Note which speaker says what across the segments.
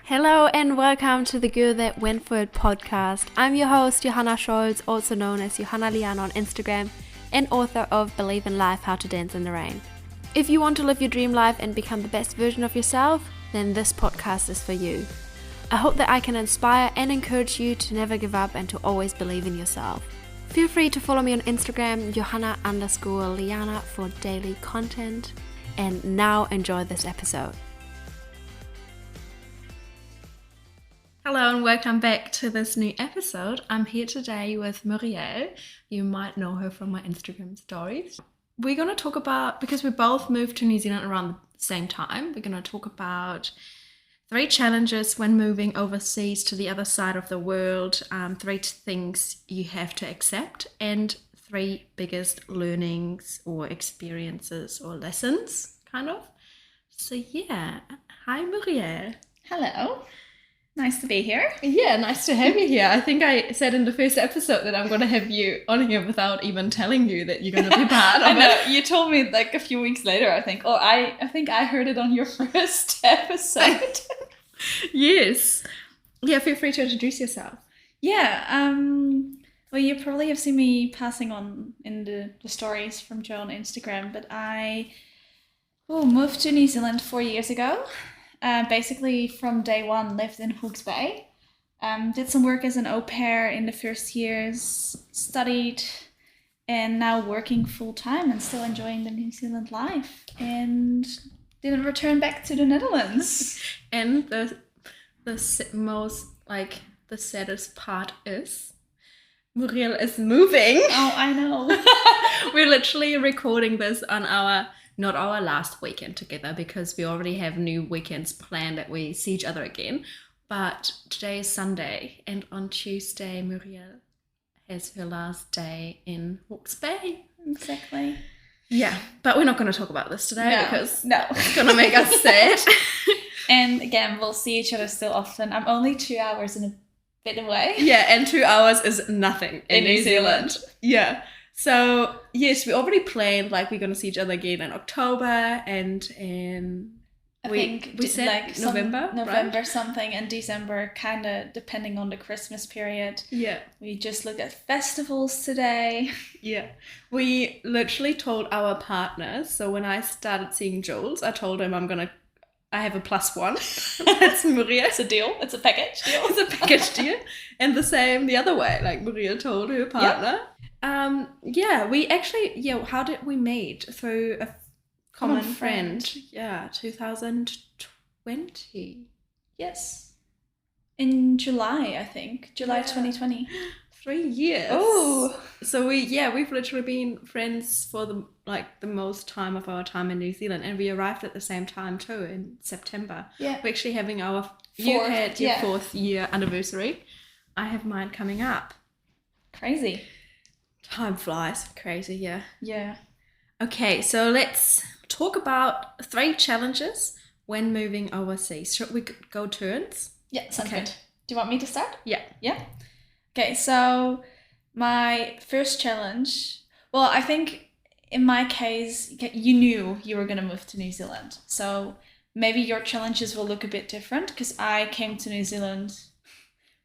Speaker 1: Hello and welcome to the Girl That Went For It podcast. I'm your host, Johanna Scholz, also known as Johanna Lian on Instagram, and author of Believe in Life, How to Dance in the Rain. If you want to live your dream life and become the best version of yourself, then this podcast is for you. I hope that I can inspire and encourage you to never give up and to always believe in yourself. Feel free to follow me on Instagram, Johanna_Liana, for daily content. And now enjoy this episode. Hello and welcome back to this new episode. I'm here today with Muriël. You might know her from my Instagram stories. We're going to talk about, because we both moved to New Zealand around the same time, we're going to talk about 3 challenges when moving overseas to the other side of the world, 3 things you have to accept, and 3 biggest learnings or experiences or lessons, kind of. So yeah, hi Muriël.
Speaker 2: Hello. Nice to be here.
Speaker 1: Yeah, nice to have you here. I think I said in the first episode that I'm going to have you on here without even telling you that you're going to be part of
Speaker 2: I know.
Speaker 1: it.
Speaker 2: You told me like a few weeks later, I think. Oh, I think I heard it on your first episode.
Speaker 1: Yes. Yeah, feel free to introduce yourself.
Speaker 2: Yeah. Well, you probably have seen me passing on in the stories from Joe on Instagram, but I moved to New Zealand 4 years ago. Basically from day one lived in Hawke's Bay. Did some work as an au pair in the first years, studied, and now working full time and still enjoying the New Zealand life, and didn't return back to the Netherlands.
Speaker 1: And the most, like, the saddest part is Muriël is moving.
Speaker 2: Oh, I know.
Speaker 1: We're literally recording this on not our last weekend together, because we already have new weekends planned that we see each other again. But today is Sunday, and on Tuesday, Muriël has her last day in Hawke's Bay.
Speaker 2: Exactly.
Speaker 1: Yeah, but we're not going to talk about this today because it's going to make us sad.
Speaker 2: And again, we'll see each other still often. I'm only 2 hours and a bit away.
Speaker 1: Yeah, and 2 hours is nothing in New Zealand. Yeah. So, yes, we already planned, like, we're going to see each other again in October, and we said like November,
Speaker 2: right? Something, and December, kind of depending on the Christmas period.
Speaker 1: Yeah.
Speaker 2: We just looked at festivals today.
Speaker 1: Yeah. We literally told our partners, so when I started seeing Jules, I told him I have a +1. That's Muriël.
Speaker 2: It's a deal. It's a package deal.
Speaker 1: It's a package deal. And the same the other way, like Muriël told her partner.
Speaker 2: Yep.
Speaker 1: We actually, how did we meet? Through a common friend. Yeah, 2020.
Speaker 2: Yes. In July, I think. July 2020.
Speaker 1: 3 years.
Speaker 2: Oh.
Speaker 1: So we've literally been friends for the most time of our time in New Zealand, and we arrived at the same time too in September. Yeah. We're actually having you had your 4th year anniversary. I have mine coming up.
Speaker 2: Crazy.
Speaker 1: Time flies. Crazy, yeah.
Speaker 2: Yeah.
Speaker 1: Okay, so let's talk about 3 challenges when moving overseas. Should we go turns?
Speaker 2: Yeah, sounds good. Do you want me to start?
Speaker 1: Yeah.
Speaker 2: Yeah? Okay, so my first challenge, well, I think in my case, you knew you were going to move to New Zealand. So maybe your challenges will look a bit different, because I came to New Zealand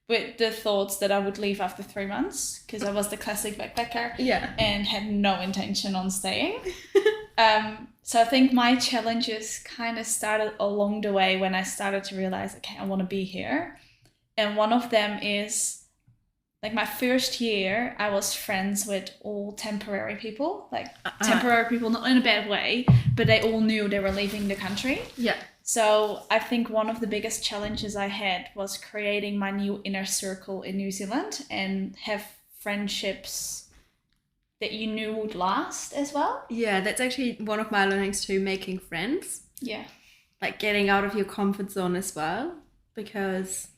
Speaker 2: with the thoughts that I would leave after 3 months, because I was the classic backpacker and had no intention on staying. So I think my challenges kind of started along the way when I started to realize, okay, I want to be here. And one of them is, like, my first year, I was friends with all temporary people, temporary people, not in a bad way, but they all knew they were leaving the country.
Speaker 1: Yeah.
Speaker 2: So I think one of the biggest challenges I had was creating my new inner circle in New Zealand and have friendships that you knew would last as well.
Speaker 1: Yeah, that's actually one of my learnings too, making friends.
Speaker 2: Yeah.
Speaker 1: Like getting out of your comfort zone as well, because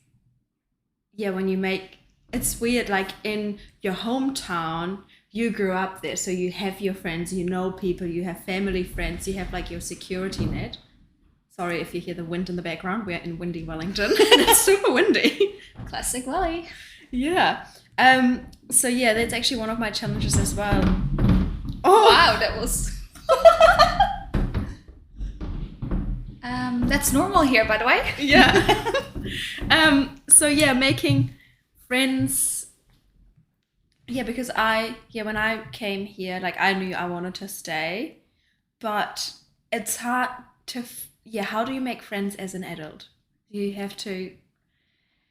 Speaker 1: when you it's weird, like in your hometown, you grew up there, so you have your friends, you know people, you have family friends, you have like your security net. Sorry if you hear the wind in the background. We're in windy Wellington. It's super windy.
Speaker 2: Classic Welly.
Speaker 1: Yeah. So that's actually one of my challenges as well.
Speaker 2: Oh wow, that was That's normal here, by the way.
Speaker 1: Yeah. So yeah, making friends. Yeah, because when I came here, like I knew I wanted to stay, but it's hard to, how do you make friends as an adult? You have to,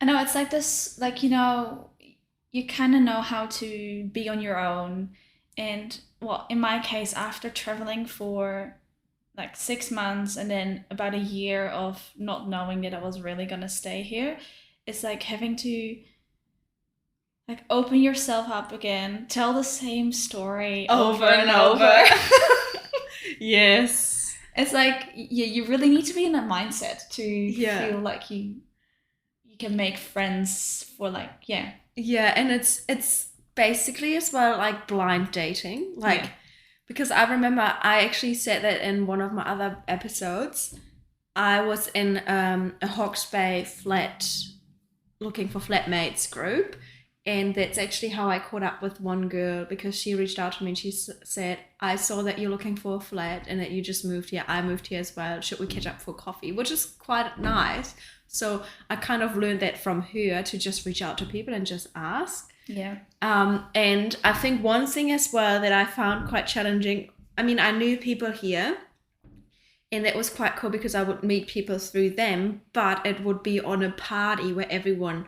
Speaker 2: I know it's like this, like, you kind of know how to be on your own. And well, in my case, after traveling for like 6 months and then about a year of not knowing that I was really gonna stay here, it's like having to like open yourself up again, tell the same story over and over.
Speaker 1: Yes.
Speaker 2: It's like, yeah, you really need to be in that mindset to feel like you can make friends for like, yeah.
Speaker 1: Yeah, and it's basically as well like blind dating. Like, because I remember I actually said that in one of my other episodes. I was in a Hawke's Bay flat, looking for flatmates group. And that's actually how I caught up with one girl, because she reached out to me and she said, I saw that you're looking for a flat and that you just moved here. I moved here as well. Should we catch up for coffee? Which is quite nice. So I kind of learned that from her, to just reach out to people and just ask.
Speaker 2: Yeah.
Speaker 1: And I think one thing as well that I found quite challenging, I mean, I knew people here, and that was quite cool because I would meet people through them, but it would be on a party where everyone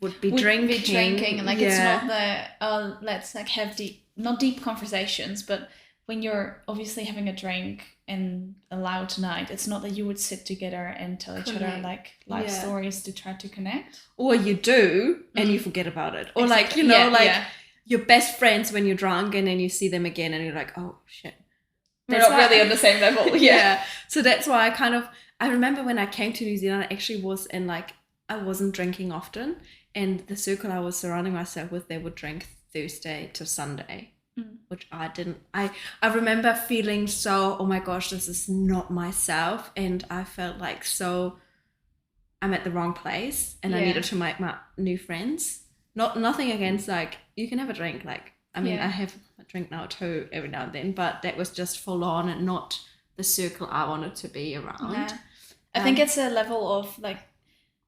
Speaker 1: would be drinking.
Speaker 2: And like it's not the let's like have not deep conversations, but when you're obviously having a drink and a loud night, it's not that you would sit together and tell each other like life stories to try to connect.
Speaker 1: Or you do and you forget about it. Or
Speaker 2: exactly.
Speaker 1: Your best friends when you're drunk and then you see them again and you're like, oh shit.
Speaker 2: We're not really on the same level.
Speaker 1: Yeah. So that's why I remember when I came to New Zealand, I actually was I wasn't drinking often. And the circle I was surrounding myself with, they would drink Thursday to Sunday, which I didn't. I remember feeling so, oh my gosh, this is not myself. And I felt like I'm at the wrong place and I needed to make my new friends. Nothing against, like, you can have a drink. Like, I mean, I have a drink now too every now and then, but that was just full on and not the circle I wanted to be around.
Speaker 2: Yeah. I think it's a level of like,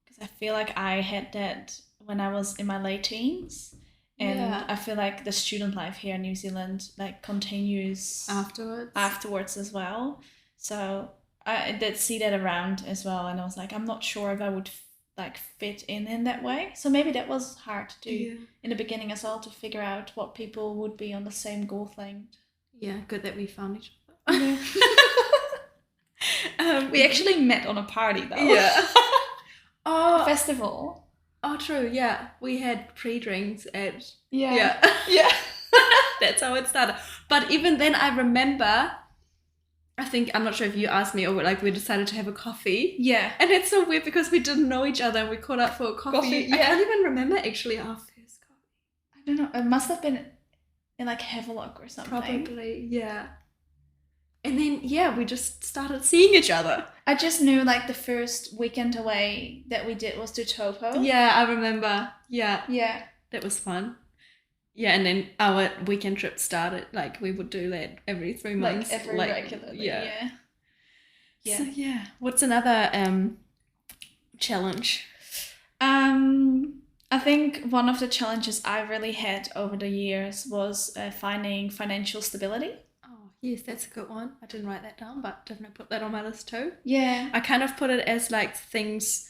Speaker 2: because I feel like I had that when I was in my late teens, and I feel like the student life here in New Zealand like continues afterwards as well. So I did see that around as well, and I was like, I'm not sure if I would like fit in that way. So maybe that was hard to do in the beginning as well, to figure out what people would be on the same goal thing.
Speaker 1: Yeah, good that we found each other.
Speaker 2: We actually met on a party though.
Speaker 1: Yeah.
Speaker 2: A festival.
Speaker 1: Oh, true. Yeah, we had pre-drinks at.
Speaker 2: Yeah.
Speaker 1: That's how it started. But even then, I remember. I think, I'm not sure if you asked me, or like we decided to have a coffee.
Speaker 2: Yeah.
Speaker 1: And it's so weird because we didn't know each other and we caught up for a coffee. I can't even remember actually our first coffee.
Speaker 2: I don't know. It must have been in like Havelock or something.
Speaker 1: Probably, yeah. And then, we just started seeing each other.
Speaker 2: I just knew like the first weekend away that we did was to Topo.
Speaker 1: Yeah, I remember. Yeah.
Speaker 2: Yeah.
Speaker 1: That was fun. Yeah, and then our weekend trip started. Like, we would do that every 3 months.
Speaker 2: Like, regularly. Yeah.
Speaker 1: So, what's another challenge?
Speaker 2: I think one of the challenges I really had over the years was finding financial stability.
Speaker 1: Oh, yes, that's a good one. I didn't write that down, but definitely put that on my list too.
Speaker 2: Yeah.
Speaker 1: I kind of put it as like things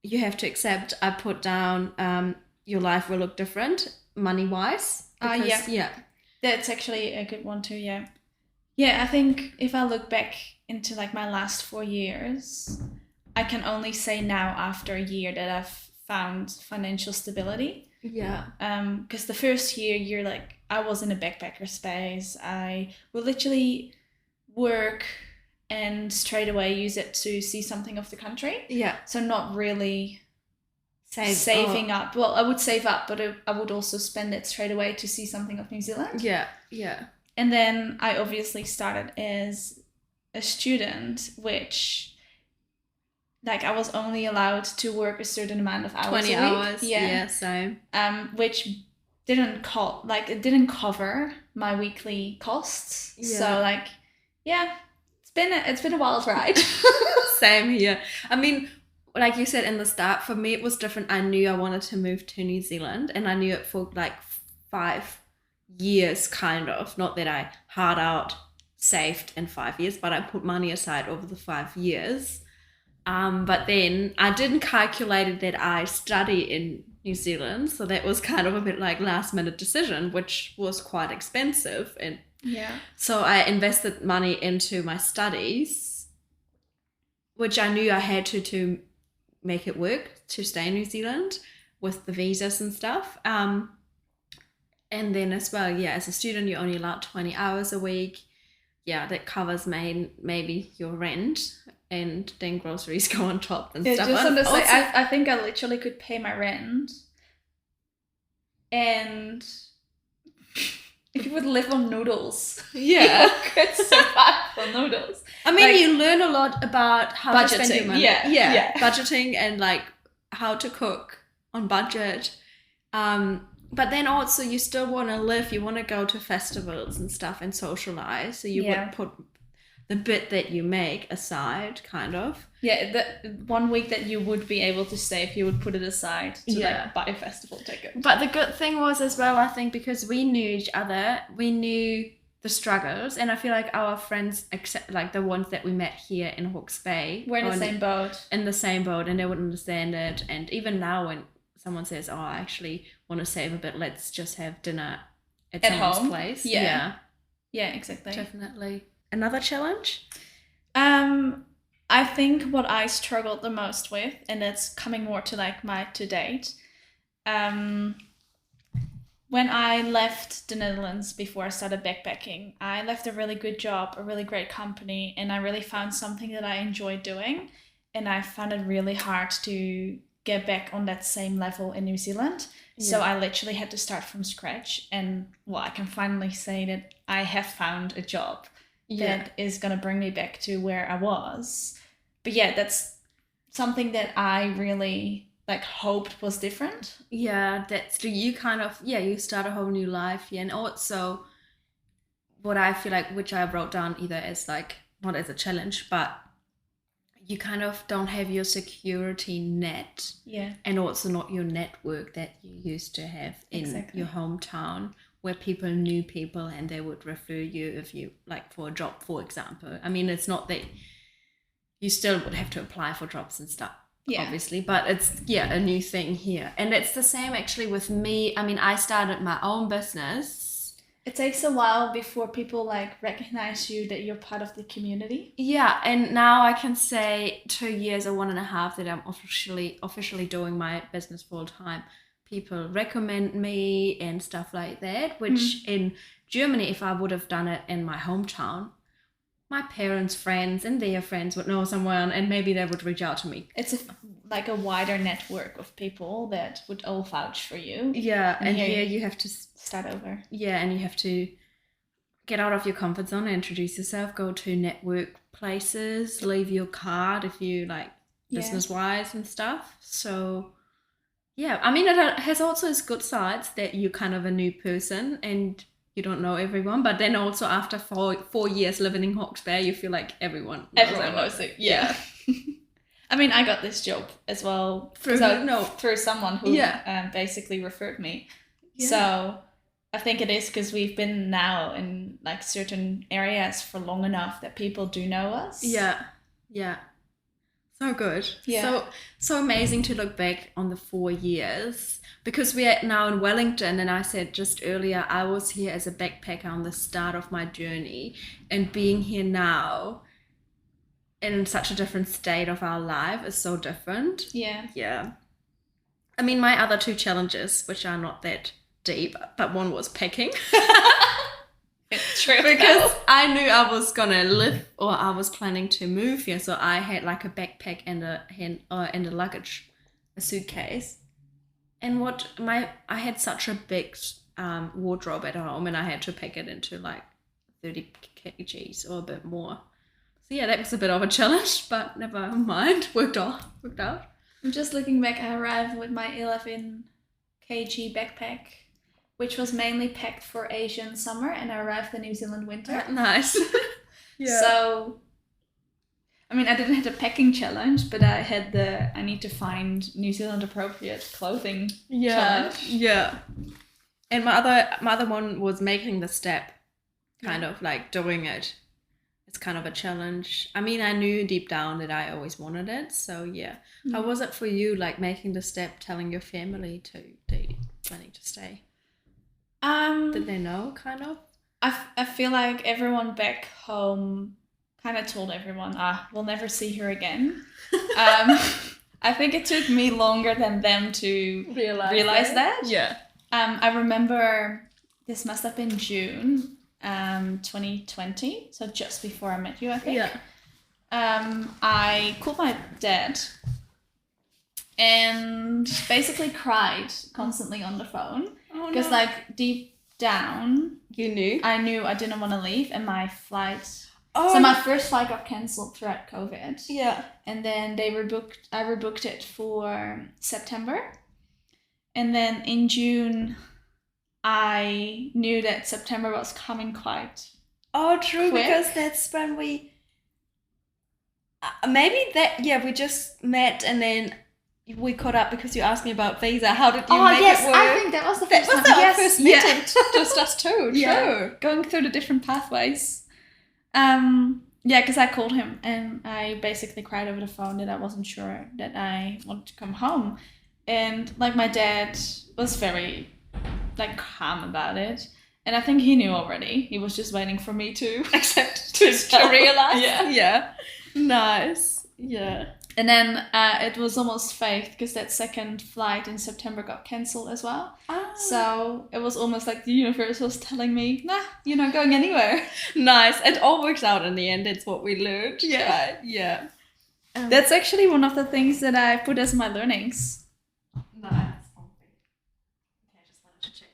Speaker 1: you have to accept. I put down your life will look different money-wise. Yeah.
Speaker 2: That's actually a good one too, yeah. Yeah, I think if I look back into like my last 4 years, I can only say now after a year that I've found financial stability.
Speaker 1: Yeah.
Speaker 2: Because the first year, you're like, I was in a backpacker space. I would literally work and straight away use it to see something of the country.
Speaker 1: Yeah.
Speaker 2: So not really saving up. Well, I would save up, but I would also spend it straight away to see something of New Zealand.
Speaker 1: Yeah. Yeah.
Speaker 2: And then I obviously started as a student, which like I was only allowed to work a certain amount of hours
Speaker 1: 20
Speaker 2: a week.
Speaker 1: hours. Yeah, same.
Speaker 2: Which didn't it didn't cover my weekly costs.
Speaker 1: Yeah.
Speaker 2: So like, yeah, it's It's been a wild ride.
Speaker 1: Same here. I mean, like you said in the start, for me it was different. I knew I wanted to move to New Zealand, and I knew it for like 5 years, kind of. Not that I hard out saved in 5 years, but I put money aside over the 5 years. But then I didn't calculate that I study in New Zealand, so that was kind of a bit like last minute decision, which was quite expensive. And
Speaker 2: Yeah.
Speaker 1: so I invested money into my studies, which I knew I had to make it work to stay in New Zealand with the visas and stuff. And then as well, yeah, as a student, you're only allowed 20 hours a week. Yeah, that covers maybe your rent, and then groceries go on top and
Speaker 2: Yeah,
Speaker 1: stuff.
Speaker 2: just
Speaker 1: And
Speaker 2: on the side,
Speaker 1: also-
Speaker 2: I think I literally could pay my rent, and if you would live on noodles,
Speaker 1: Yeah.
Speaker 2: you could survive on noodles.
Speaker 1: I mean,
Speaker 2: Like-
Speaker 1: you learn a lot about how to spend your
Speaker 2: Budgeting,
Speaker 1: money.
Speaker 2: yeah.
Speaker 1: Budgeting and like how to cook on budget. But then also you still want to live. You want to go to festivals and stuff and socialize. So you
Speaker 2: Yeah.
Speaker 1: would put the bit that you make aside, kind of.
Speaker 2: Yeah, the 1 week that you would be able to save, you would put it aside to
Speaker 1: Yeah.
Speaker 2: like buy a festival ticket.
Speaker 1: But the good thing was as well, I think, because we knew each other, we knew the struggles, and I feel like our friends, except like the ones that we met here in Hawke's Bay,
Speaker 2: We're in the
Speaker 1: are
Speaker 2: same boat.
Speaker 1: in the same boat, and they would understand it. And even now, when someone says, "Oh, I actually want to save a bit, let's just have dinner at someone's
Speaker 2: home?
Speaker 1: place,"
Speaker 2: Yeah. Yeah, exactly.
Speaker 1: definitely. Another challenge.
Speaker 2: I think what I struggled the most with, and it's coming more to like my to date, when I left the Netherlands before I started backpacking, I left a really good job, a really great company, and I really found something that I enjoyed doing. And I found it really hard to get back on that same level in New Zealand. So
Speaker 1: Yeah.
Speaker 2: I literally had to start from scratch. And well, I can finally say that I have found a job that is going to bring me back to where I was. But yeah, that's something that I really like hoped was different.
Speaker 1: Yeah, that's you kind of, you start a whole new life. Yeah, and also what I feel like, which I wrote down either as like, not as a challenge, but you kind of don't have your security net,
Speaker 2: Yeah.
Speaker 1: and also not your network that you used to have in
Speaker 2: Exactly.
Speaker 1: your hometown, where people knew people and they would refer you if you like for a job, for example. I mean, it's not that you still would have to apply for jobs and stuff,
Speaker 2: Yeah.
Speaker 1: obviously, but it's a new thing here. And it's the same actually with me. I mean, I started my own business.
Speaker 2: It takes a while before people like recognize you that you're part of the community.
Speaker 1: Yeah, and now I can say 2 years or 1.5 that I'm officially doing my business full time. People recommend me and stuff like that, which in Germany, if I would have done it in my hometown, my parents' friends and their friends would know someone, and maybe they would reach out to me.
Speaker 2: It's like a wider network of people that would all vouch for you.
Speaker 1: Yeah, and
Speaker 2: here
Speaker 1: here you have to
Speaker 2: Start over.
Speaker 1: and you have to get out of your comfort zone, introduce yourself, go to network places, leave your card if you like
Speaker 2: Yeah.
Speaker 1: business wise and stuff. So yeah, I mean, it has also its good sides that you're kind of a new person and you don't know everyone, but then also after 4 years living in Hawke's Bay, you feel like everyone
Speaker 2: knows it. Yeah. I mean, I got this job as well
Speaker 1: Through
Speaker 2: someone who basically referred me.
Speaker 1: Yeah.
Speaker 2: So I think it is because we've been now in like certain areas for long enough that people do know us.
Speaker 1: Yeah. So good.
Speaker 2: Yeah.
Speaker 1: So amazing to look back on the 4 years, because we are now in Wellington, and I said just earlier, I was here as a backpacker on the start of my journey, and being here now in such a different state of our life is so different.
Speaker 2: Yeah.
Speaker 1: Yeah. I mean, my other 2 challenges, which are not that deep, but one was packing.
Speaker 2: It's true.
Speaker 1: Because I knew I was gonna live, or I was planning to move here, so I had like a backpack and a luggage, a suitcase, and I had such a big wardrobe at home, and I had to pack it into like 30 kgs or a bit more. So yeah, that was a bit of a challenge, but never mind, worked out.
Speaker 2: I'm just looking back. I arrived with my 11 kg backpack, which was mainly packed for Asian summer, and I arrived in New Zealand winter.
Speaker 1: Nice.
Speaker 2: So I mean, I didn't have a packing challenge, but I had I need to find New Zealand appropriate clothing challenge.
Speaker 1: Yeah. And my other one was making the step, kind of like doing it. It's kind of a challenge. I mean, I knew deep down that I always wanted it. So yeah. How was it for you, like making the step, telling your family to planning to stay? Did they know, kind of?
Speaker 2: I feel like everyone back home kind of told everyone, we'll never see her again. I think it took me longer than them to realize that.
Speaker 1: Yeah.
Speaker 2: I remember this must have been June 2020, so just before I met you, I think.
Speaker 1: Yeah.
Speaker 2: I called my dad and basically cried constantly on the phone because like deep down I knew I didn't want to leave, and my flight so my first flight got cancelled throughout COVID.
Speaker 1: Yeah.
Speaker 2: And then I rebooked it for September. And then in June, I knew that September was coming quite
Speaker 1: true,
Speaker 2: quick.
Speaker 1: Because that's when we we just met and then we caught up because you asked me about visa. How did you make it work?
Speaker 2: I think that was the first time.
Speaker 1: That was our first meeting. Just us two.
Speaker 2: Yeah.
Speaker 1: True.
Speaker 2: Going through the different pathways. Because I called him and I basically cried over the phone that I wasn't sure that I wanted to come home. And like my dad was very like calm about it. And I think he knew already. He was just waiting for me to accept to realize.
Speaker 1: Yeah. Nice. Yeah.
Speaker 2: And then it was almost fate because that second flight in September got cancelled as well. So it was almost like the universe was telling me, nah, you're not going anywhere.
Speaker 1: Nice. It all works out in the end. It's what we learned.
Speaker 2: Yeah.
Speaker 1: Right? Yeah.
Speaker 2: That's actually one of the things that I put as my learnings.
Speaker 1: Nice. Okay, I just wanted to check.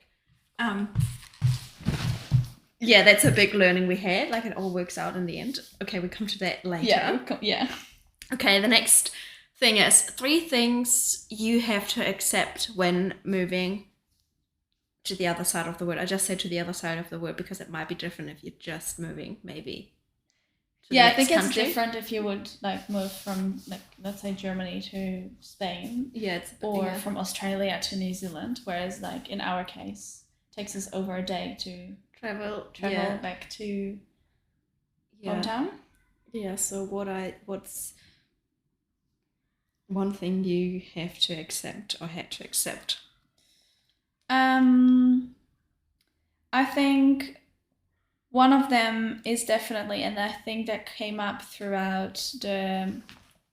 Speaker 1: Yeah, that's a big learning we had. Like it all works out in the end. Okay, we come to that later.
Speaker 2: Yeah.
Speaker 1: Okay, the next thing is 3 things you have to accept when moving to the other side of the world. I just said to the other side of the world because it might be different if you're just moving, maybe.
Speaker 2: Yeah, I think it's different if you would like move from like let's say Germany to Spain.
Speaker 1: Yeah,
Speaker 2: or from Australia to New Zealand, whereas like in our case, it takes us over a day to travel back to hometown.
Speaker 1: Yeah, so what's one thing you have to accept or had to accept?
Speaker 2: I think one of them is definitely, and I think that came up throughout the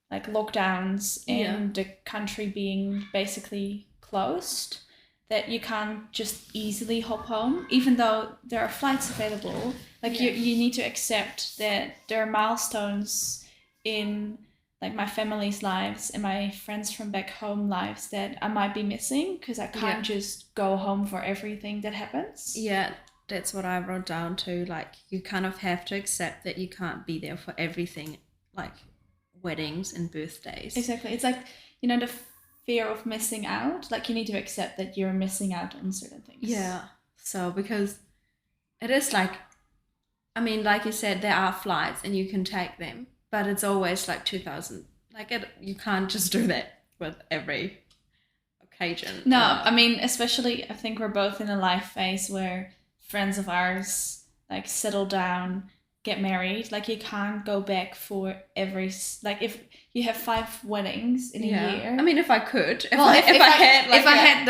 Speaker 2: like lockdowns and the country being basically closed, that you can't just easily hop home, even though there are flights available. Like you need to accept that there are milestones in like my family's lives and my friends from back home lives that I might be missing because I can't just go home for everything that happens.
Speaker 1: Yeah, that's what I wrote down too. Like you kind of have to accept that you can't be there for everything, like weddings and birthdays.
Speaker 2: Exactly. It's like, the fear of missing out. Like you need to accept that you're missing out on certain things.
Speaker 1: Yeah. So because it is like, I mean, like you said, there are flights and you can take them, but it's always like 2,000. Like you can't just do that with every occasion.
Speaker 2: No, I mean, especially I think we're both in a life phase where friends of ours like settle down, get married. Like you can't go back for every, like if you have 5 weddings in a year.
Speaker 1: I mean, if I could, if I had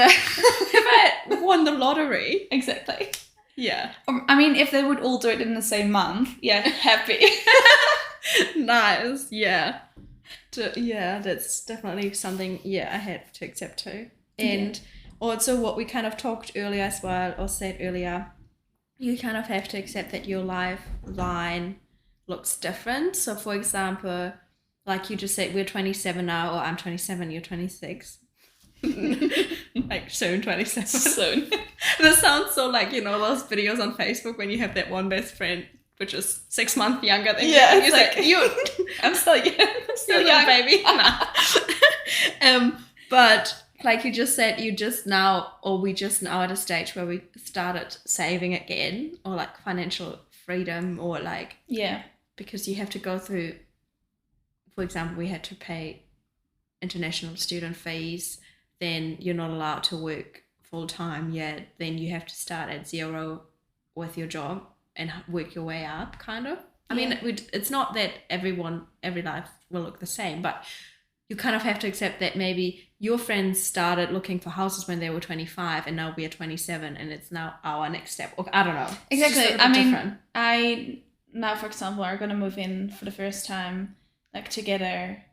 Speaker 1: won the lottery.
Speaker 2: Exactly.
Speaker 1: Yeah.
Speaker 2: I mean, if they would all do it in the same month, happy.
Speaker 1: Nice. Yeah. That's definitely something, I have to accept too. And also what we kind of talked earlier as well, or said earlier, you kind of have to accept that your lifeline looks different. So for example, like you just said, we're 27 now, or I'm 27, you're 26. Like soon 27.
Speaker 2: Soon.
Speaker 1: This sounds so like, those videos on Facebook when you have that one best friend which is 6 months younger than you.
Speaker 2: Yeah,
Speaker 1: You're like, I'm still young. I'm still young, baby. Nah. But like you just said, we just now at a stage where we started saving again, or like financial freedom, or like, because you have to go through for example, we had to pay international student fees, then you're not allowed to work full time yet. Then you have to start at zero with your job and work your way up, kind of. I mean, it's not that every life will look the same, but you kind of have to accept that maybe your friends started looking for houses when they were 25 and now we are 27 and it's now our next step. Or, I don't know.
Speaker 2: Exactly. I mean, different. I now, for example, are going to move in for the first time, like together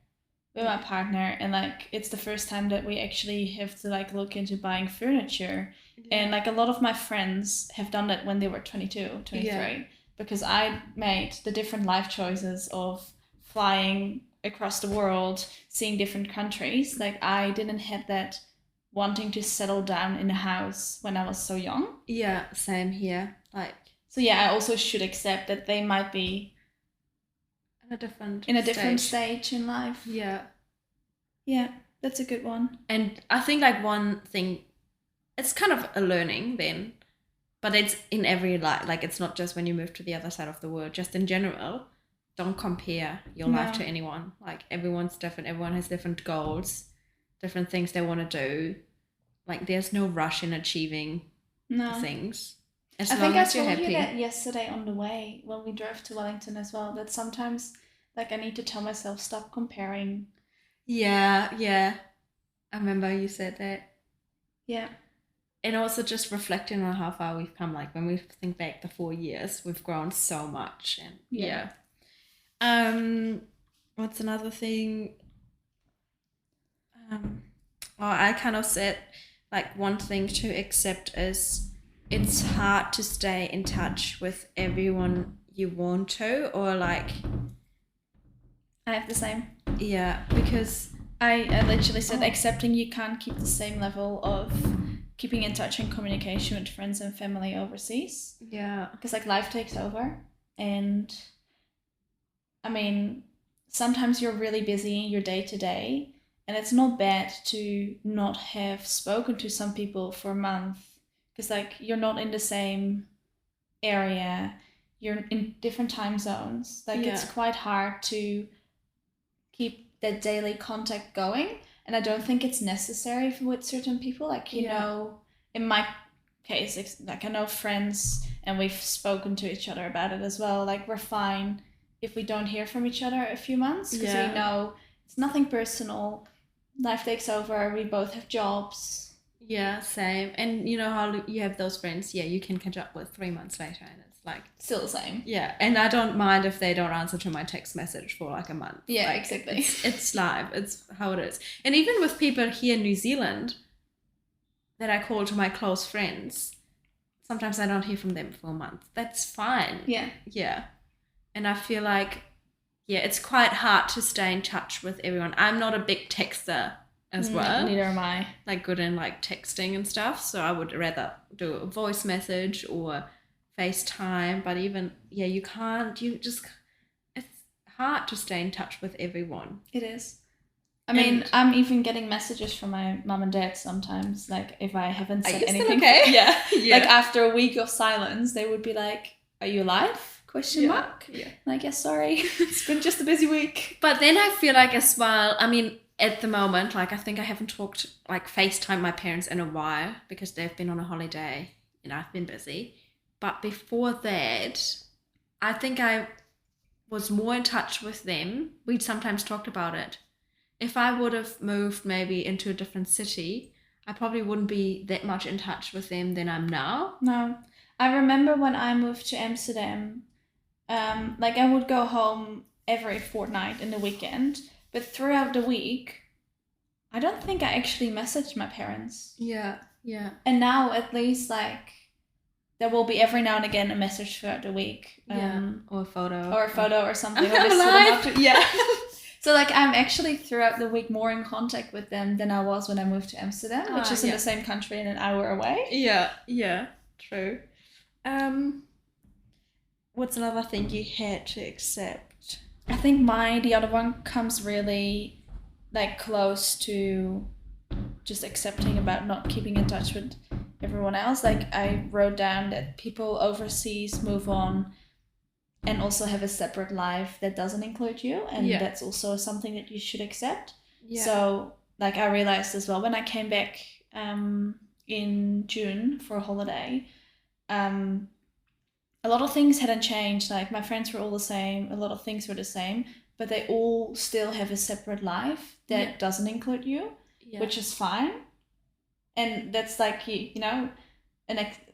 Speaker 2: with my partner, and like it's the first time that we actually have to like look into buying furniture. And like a lot of my friends have done that when they were 22, 23, because I made the different life choices of flying across the world, seeing different countries. Like I didn't have that wanting to settle down in a house when I was so young.
Speaker 1: Yeah, same here.
Speaker 2: So I also should accept that they might be
Speaker 1: in a
Speaker 2: different stage in life.
Speaker 1: Yeah,
Speaker 2: that's a good one.
Speaker 1: And I think like one thing, it's kind of a learning then, but it's in every life. Like it's not just when you move to the other side of the world, just in general. Don't compare your life to anyone. Like everyone's different. Everyone has different goals, different things they want to do. Like there's no rush in achieving things. As long as you're happy. I think I told you that
Speaker 2: yesterday on the way when we drove to Wellington as well, that sometimes like I need to tell myself, stop comparing.
Speaker 1: Yeah. I remember you said that.
Speaker 2: Yeah.
Speaker 1: And also just reflecting on how far we've come. Like when we think back the 4 years, we've grown so much. And what's another thing? I kind of said like one thing to accept is it's hard to stay in touch with everyone you want to, or like
Speaker 2: I have the same.
Speaker 1: Yeah, because
Speaker 2: I literally said accepting you can't keep the same level of keeping in touch and communication with friends and family overseas.
Speaker 1: Yeah.
Speaker 2: Because like life takes over, and I mean, sometimes you're really busy in your day to day, and it's not bad to not have spoken to some people for a month, because like you're not in the same area, you're in different time zones. Like it's quite hard to keep that daily contact going, and I don't think it's necessary with certain people. Like you know, in my case, like I know friends, and we've spoken to each other about it as well. Like we're fine if we don't hear from each other a few months, because we know it's nothing personal. Life takes over. We both have jobs.
Speaker 1: Yeah, same. And you know how you have those friends, you can catch up with 3 months later, and it's like
Speaker 2: still the same.
Speaker 1: Yeah, and I don't mind if they don't answer to my text message for like a month.
Speaker 2: Yeah,
Speaker 1: like,
Speaker 2: exactly.
Speaker 1: It's live. It's how it is. And even with people here in New Zealand that I call to my close friends, sometimes I don't hear from them for a month. That's fine.
Speaker 2: Yeah.
Speaker 1: And I feel like, it's quite hard to stay in touch with everyone. I'm not a big texter as well.
Speaker 2: Neither am I.
Speaker 1: Like good in like texting and stuff. So I would rather do a voice message or FaceTime. But even, it's hard to stay in touch with everyone.
Speaker 2: It is. I mean, I'm even getting messages from my mom and dad sometimes. Like if I haven't said anything.
Speaker 1: Okay?
Speaker 2: Yeah. Like after a week of silence, they would be like, "Are you alive?" ?
Speaker 1: Yeah.
Speaker 2: Like, sorry. It's been just a busy week.
Speaker 1: But then I feel like as well, I mean, at the moment, like I think I haven't talked, like FaceTime my parents in a while because they've been on a holiday and I've been busy. But before that, I think I was more in touch with them. We'd sometimes talked about it. If I would have moved maybe into a different city, I probably wouldn't be that much in touch with them than I'm now.
Speaker 2: No. I remember when I moved to Amsterdam, like I would go home every fortnight in the weekend, but throughout the week, I don't think I actually messaged my parents.
Speaker 1: Yeah.
Speaker 2: And now at least like there will be every now and again a message throughout the week.
Speaker 1: Or a photo.
Speaker 2: Or something.
Speaker 1: Yeah.
Speaker 2: So like I'm actually throughout the week more in contact with them than I was when I moved to Amsterdam, which is in the same country and an hour away.
Speaker 1: Yeah, true. What's another thing you had to accept?
Speaker 2: I think the other one comes really like close to just accepting about not keeping in touch with everyone else. Like I wrote down that people overseas move on and also have a separate life that doesn't include you, and
Speaker 1: Yeah.
Speaker 2: that's also something that you should accept.
Speaker 1: Yeah.
Speaker 2: So like I realized as well when I came back in June for a holiday, a lot of things hadn't changed. Like my friends were all the same, a lot of things were the same, but they all still have a separate life that doesn't include you, which is fine. And that's like you know,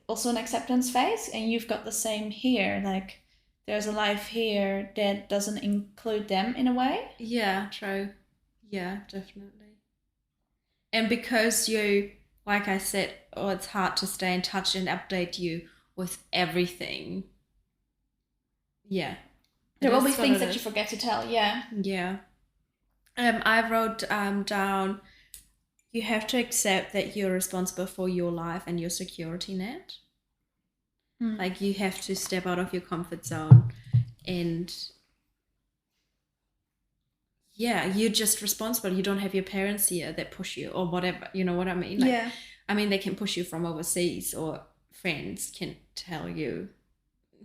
Speaker 2: also an acceptance phase, and you've got the same here. Like there's a life here that doesn't include them in a way.
Speaker 1: Yeah, true. Yeah, definitely. And because you, like I said, it's hard to stay in touch and update you with everything. Yeah.
Speaker 2: There
Speaker 1: It
Speaker 2: will be
Speaker 1: is what
Speaker 2: things
Speaker 1: it
Speaker 2: that
Speaker 1: is.
Speaker 2: you forget to tell. Yeah.
Speaker 1: Yeah. I wrote down, you have to accept that you're responsible for your life and your security net. Like you have to step out of your comfort zone, and yeah, you're just responsible. You don't have your parents here that push you or whatever. You know what I mean? Like,
Speaker 2: Yeah.
Speaker 1: I mean, they can push you from overseas, or friends can tell you,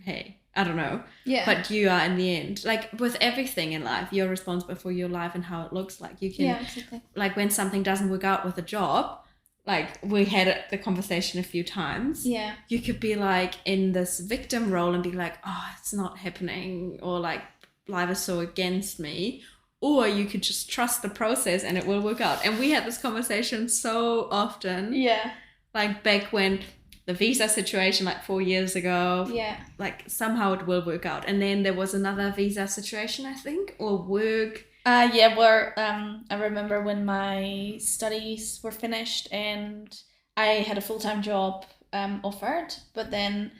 Speaker 1: hey, I don't know.
Speaker 2: Yeah.
Speaker 1: But you are in the end, like with everything in life, you're responsible for your life and how it looks like. You can,
Speaker 2: Yeah, exactly.
Speaker 1: like when something doesn't work out with a job, like we had the conversation a few times.
Speaker 2: Yeah.
Speaker 1: You could be like in this victim role and be like, oh, it's not happening, or like life is so against me. Or you could just trust the process and it will work out. And we had this conversation so often.
Speaker 2: Yeah.
Speaker 1: Like back when the visa situation, like 4 years ago.
Speaker 2: Yeah.
Speaker 1: Like somehow it will work out. And then there was another visa situation, I think, or work.
Speaker 2: Yeah, where I remember when my studies were finished and I had a full-time job offered, but then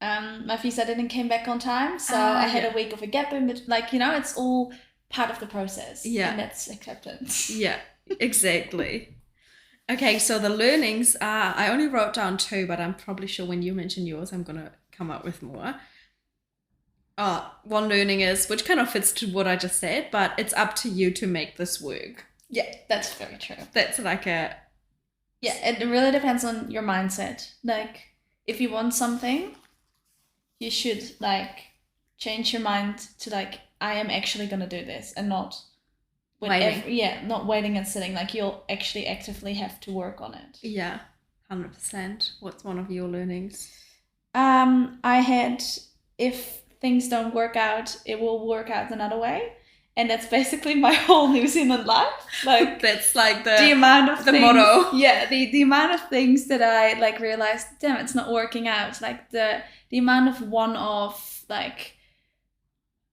Speaker 2: my visa didn't came back on time, so I had a week of a gap in between. Like, you know, it's all part of the process.
Speaker 1: Yeah.
Speaker 2: And that's acceptance.
Speaker 1: Yeah, exactly. Okay, so the learnings are, I only wrote down 2, but I'm probably sure when you mention yours, I'm going to come up with more. One learning is, which kind of fits to what I just said, but it's up to you to make this work.
Speaker 2: Yeah, that's very true.
Speaker 1: That's like a...
Speaker 2: Yeah, it really depends on your mindset. Like, if you want something, you should, like, change your mind to, like, I am actually going to do this, and not...
Speaker 1: waiting.
Speaker 2: Not waiting and sitting. Like, you'll actually actively have to work on it.
Speaker 1: Yeah, 100%. What's one of your learnings?
Speaker 2: I had, if things don't work out, it will work out another way. And that's basically my whole New Zealand life. Like
Speaker 1: that's like the
Speaker 2: amount of
Speaker 1: the
Speaker 2: things,
Speaker 1: motto.
Speaker 2: Yeah, the amount of things that I like realized, damn, it's not working out. Like the amount of one-off like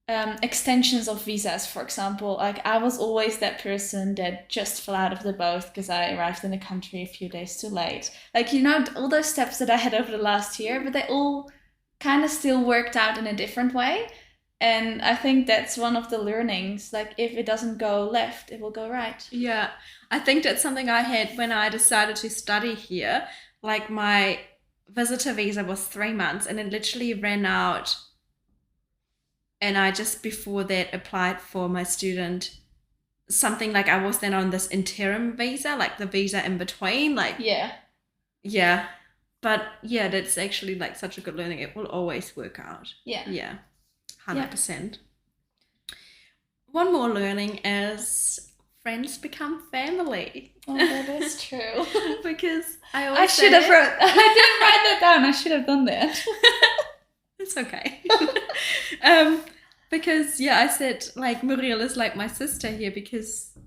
Speaker 2: extensions of visas, for example. Like I was always that person that just fell out of the boat because I arrived in the country a few days too late. Like, you know, all those steps that I had over the last year, but they all kind of still worked out in a different way. And I think that's one of the learnings. Like, if it doesn't go left, it will go right.
Speaker 1: Yeah, I think that's something I had when I decided to study here. Like, my visitor visa was 3 months and it literally ran out. And I just before that applied for my student, something like I was then on this interim visa, like the visa in between. Like, yeah. But yeah, that's actually like such a good learning. It will always work out. Yeah. 100%. One more learning is friends become family.
Speaker 2: Oh, that is true.
Speaker 1: Because I
Speaker 2: didn't write that down. I should have done that.
Speaker 1: It's okay. Because I said like Muriël is like my sister here because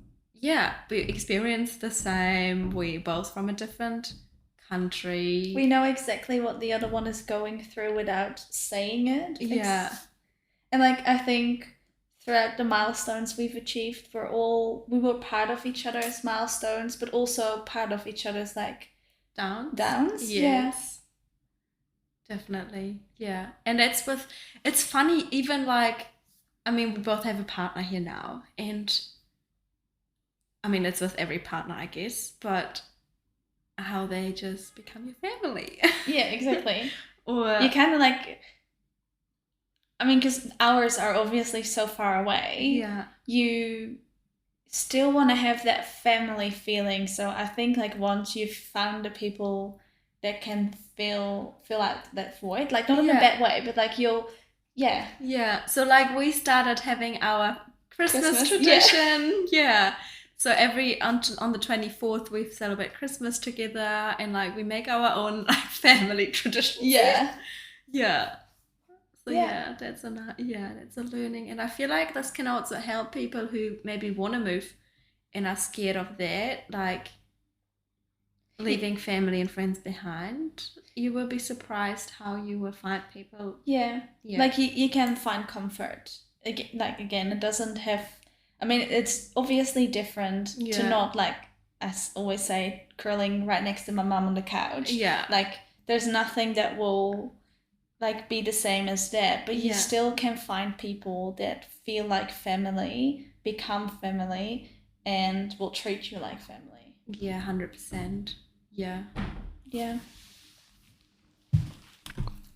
Speaker 1: we experience the same. We both from a different country.
Speaker 2: We know exactly what the other one is going through without saying it.
Speaker 1: Yeah.
Speaker 2: And like I think throughout the milestones we've achieved, we were part of each other's milestones, but also part of each other's like downs.
Speaker 1: Yes. Definitely. Yeah. And it's funny, even like, I mean, we both have a partner here now, and I mean, it's with every partner, I guess, but how they just become your family.
Speaker 2: Yeah, exactly.
Speaker 1: Or
Speaker 2: you kind of like, I mean, because ours are obviously so far away.
Speaker 1: Yeah.
Speaker 2: You still want to have that family feeling. So I think like once you've found the people that can fill out that void, like not in a bad way, but like you
Speaker 1: Yeah. So like we started having our Christmas
Speaker 2: Christmas,
Speaker 1: tradition. Yeah. So on the 24th we celebrate Christmas together, and like we make our own like family traditions.
Speaker 2: Yeah.
Speaker 1: Yeah. So
Speaker 2: Yeah.
Speaker 1: that's a learning, and I feel like this can also help people who maybe want to move and are scared of that, like leaving family and friends behind. You will be surprised how you will find people.
Speaker 2: Yeah.
Speaker 1: Yeah.
Speaker 2: Like you can find comfort. Again, it doesn't have. I mean, it's obviously different to
Speaker 1: Yeah.
Speaker 2: not like, as I always say, curling right next to my mum on the couch.
Speaker 1: Yeah.
Speaker 2: Like, there's nothing that will like be the same as that, but you
Speaker 1: Yeah.
Speaker 2: still can find people that feel like family, become family, and will treat you like family.
Speaker 1: Yeah, 100%. Yeah.
Speaker 2: Yeah.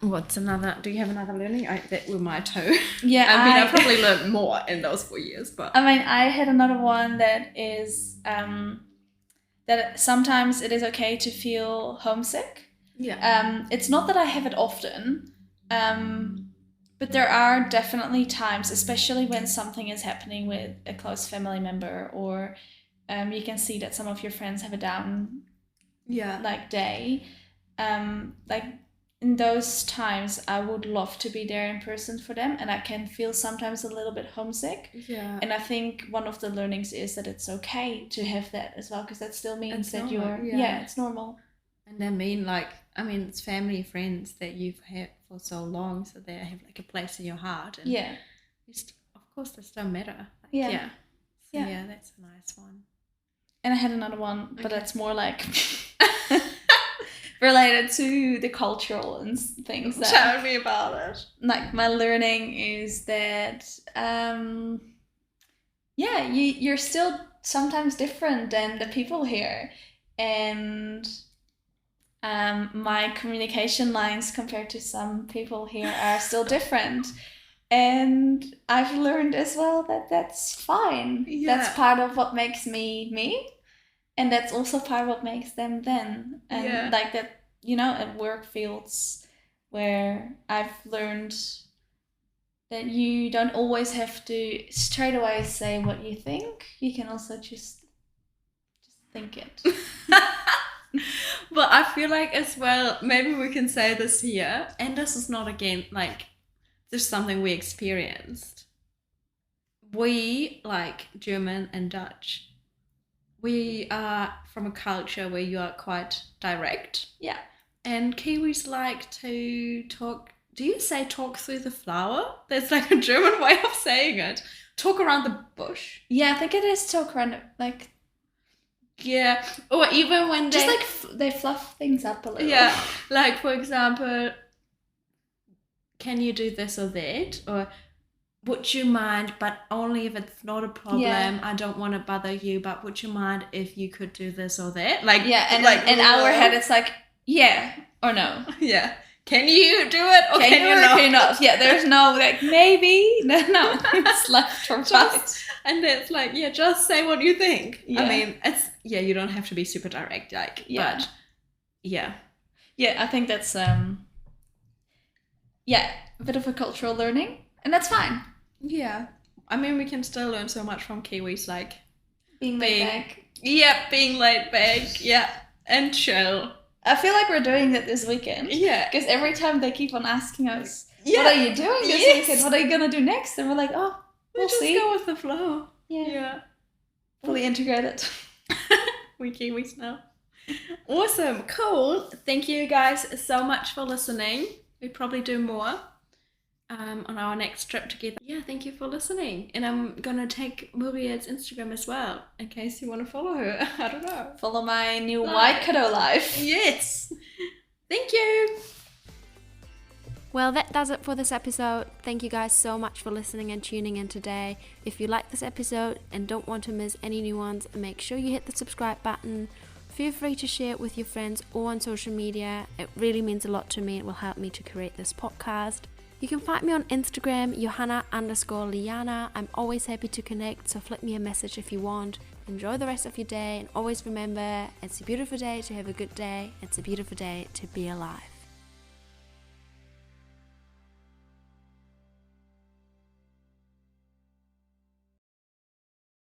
Speaker 1: What's another? Do you have another learning? That were my two.
Speaker 2: Yeah.
Speaker 1: I mean, I probably learned more in those 4 years, but
Speaker 2: I mean, I had another one that is that sometimes it is okay to feel homesick.
Speaker 1: yeah.
Speaker 2: It's not that I have it often, but there are definitely times, especially when something is happening with a close family member, or you can see that some of your friends have a down
Speaker 1: Yeah.
Speaker 2: like day. Like in those times, I would love to be there in person for them, and I can feel sometimes a little bit homesick.
Speaker 1: Yeah.
Speaker 2: And I think one of the learnings is that it's okay to have that as well, because that still means
Speaker 1: It's
Speaker 2: that
Speaker 1: normal,
Speaker 2: you're
Speaker 1: yeah.
Speaker 2: it's normal.
Speaker 1: And it's family, friends that you've had for so long, so they have like a place in your heart. And
Speaker 2: Yeah.
Speaker 1: of course, they still matter. Like,
Speaker 2: Yeah.
Speaker 1: Yeah. So,
Speaker 2: Yeah.
Speaker 1: yeah, that's a nice one.
Speaker 2: And I had another one, but
Speaker 1: Okay.
Speaker 2: that's more like related to the cultural and things.
Speaker 1: Tell me about it.
Speaker 2: Like my learning is that you're still sometimes different than the people here, and my communication lines compared to some people here are still different. And I've learned as well that that's fine.
Speaker 1: Yeah.
Speaker 2: That's part of what makes me me, and that's also part of what makes them them. And
Speaker 1: Yeah.
Speaker 2: like that, at work fields where I've learned that you don't always have to straight away say what you think. You can also just think it.
Speaker 1: But I feel like as well, maybe we can say this here, and this is not again like just something we experienced. We, like German and Dutch, we are from a culture where you are quite direct.
Speaker 2: Yeah.
Speaker 1: And Kiwis like to talk. Do you say talk through the flower? That's like a German way of saying it. Talk around the bush.
Speaker 2: Yeah, I think it is talk around like.
Speaker 1: Yeah. Or even when
Speaker 2: just like they fluff things up a little.
Speaker 1: Yeah. Like, for example, can you do this or that? Or would you mind, but only if it's not a problem.
Speaker 2: Yeah.
Speaker 1: I don't want to bother you, but would you mind if you could do this or that? Like,
Speaker 2: yeah, and
Speaker 1: like
Speaker 2: in our head it's like, yeah or no.
Speaker 1: Yeah. Can you do it or
Speaker 2: can you not? Can you not? Yeah, there's no like maybe. No. It's left or right.
Speaker 1: And it's like, yeah, just say what you think.
Speaker 2: Yeah.
Speaker 1: I mean, you don't have to be super direct, like,
Speaker 2: Yeah.
Speaker 1: but yeah.
Speaker 2: Yeah, I think that's a bit of a cultural learning, and that's fine.
Speaker 1: Yeah. I mean, we can still learn so much from Kiwis, like
Speaker 2: Being laid back.
Speaker 1: Yeah, being laid back. Yeah, and chill.
Speaker 2: I feel like we're doing that this weekend.
Speaker 1: Yeah.
Speaker 2: Because every time they keep on asking us,
Speaker 1: Yeah.
Speaker 2: what are you doing this
Speaker 1: Yes.
Speaker 2: weekend? What are you going to do next? And we're like, oh, we'll
Speaker 1: just
Speaker 2: see.
Speaker 1: go with the flow.
Speaker 2: Yeah. Fully integrated.
Speaker 1: We Kiwis now. Awesome. Cool. Thank you guys so much for listening. We'll probably do more on our next trip together. Yeah, thank you for listening. And I'm going to take Muriël's Instagram as well, in case you want to follow her. I don't know.
Speaker 2: Follow my new white kiddo life.
Speaker 1: Yes. Thank you.
Speaker 3: Well, that does it for this episode. Thank you guys so much for listening and tuning in today. If you like this episode and don't want to miss any new ones, make sure you hit the subscribe button. Feel free to share it with your friends or on social media. It really means a lot to me. It will help me to create this podcast. You can find me on Instagram, Johanna_Liana. I'm always happy to connect, so flick me a message if you want. Enjoy the rest of your day, and always remember, it's a beautiful day to have a good day. It's a beautiful day to be alive.